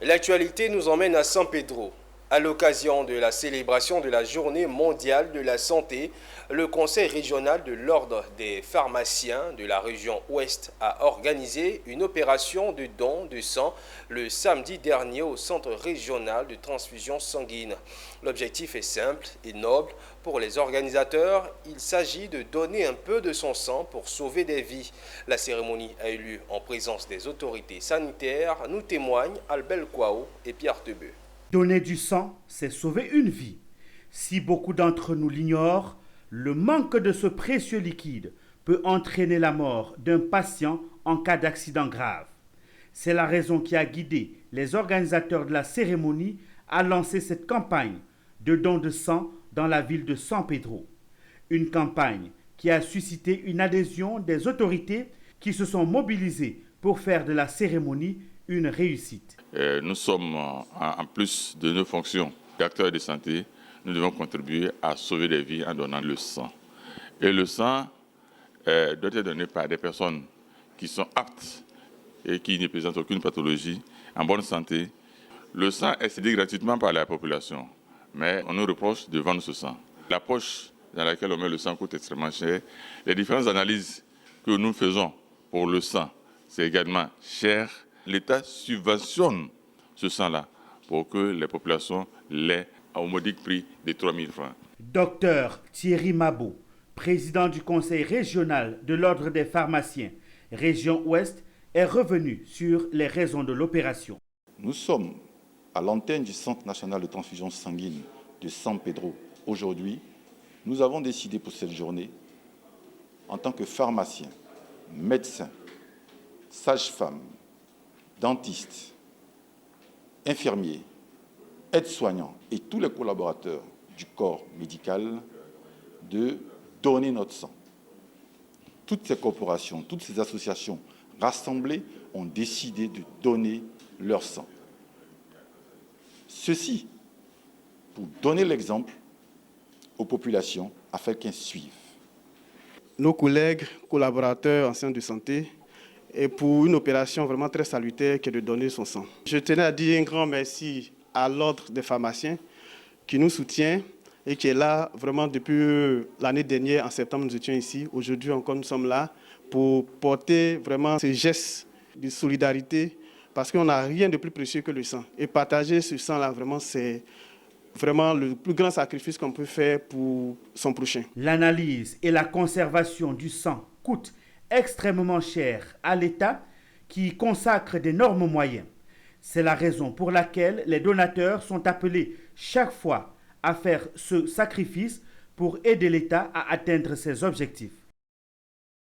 L'actualité nous emmène à San Pedro. À l'occasion de la célébration de la Journée mondiale de la santé, le Conseil régional de l'Ordre des pharmaciens de la région Ouest a organisé une opération de don de sang le samedi dernier au Centre régional de transfusion sanguine. L'objectif est simple et noble. Pour les organisateurs, il s'agit de donner un peu de son sang pour sauver des vies. La cérémonie a eu lieu en présence des autorités sanitaires, nous témoignent Albel Kwao et Pierre Tebeu. Donner du sang, c'est sauver une vie. Si beaucoup d'entre nous l'ignorent, le manque de ce précieux liquide peut entraîner la mort d'un patient en cas d'accident grave. C'est la raison qui a guidé les organisateurs de la cérémonie à lancer cette campagne de don de sang dans la ville de San Pedro. Une campagne qui a suscité une adhésion des autorités qui se sont mobilisées pour faire de la cérémonie une réussite. Nous sommes, en plus de nos fonctions d'acteurs de santé, nous devons contribuer à sauver des vies en donnant le sang. Et le sang doit être donné par des personnes qui sont aptes et qui ne présentent aucune pathologie, en bonne santé. Le sang est cédé gratuitement par la population, mais on nous reproche de vendre ce sang. La poche dans laquelle on met le sang coûte extrêmement cher. Les différentes analyses que nous faisons pour le sang, c'est également cher. L'État subventionne ce sang-là pour que les populations l'aient au modique prix de 3 000 francs. Docteur Thierry Mabo, président du Conseil régional de l'Ordre des pharmaciens, région Ouest, est revenu sur les raisons de l'opération. Nous sommes à l'antenne du Centre national de transfusion sanguine de San Pedro. Aujourd'hui, nous avons décidé pour cette journée, en tant que pharmaciens, médecins, sages-femmes, dentistes, infirmiers, aides-soignants et tous les collaborateurs du corps médical de donner notre sang. Toutes ces corporations, toutes ces associations rassemblées ont décidé de donner leur sang. Ceci pour donner l'exemple aux populations afin qu'elles suivent. Nos collègues, collaborateurs en centre de santé, et pour une opération vraiment très salutaire qui est de donner son sang. Je tenais à dire un grand merci à l'Ordre des pharmaciens qui nous soutient et qui est là vraiment depuis l'année dernière, en septembre, nous étions ici. Aujourd'hui encore, nous sommes là pour porter vraiment ces gestes de solidarité parce qu'on n'a rien de plus précieux que le sang. Et partager ce sang-là, vraiment, c'est vraiment le plus grand sacrifice qu'on peut faire pour son prochain. L'analyse et la conservation du sang coûtent extrêmement cher à l'État qui consacre d'énormes moyens. C'est la raison pour laquelle les donateurs sont appelés chaque fois à faire ce sacrifice pour aider l'État à atteindre ses objectifs.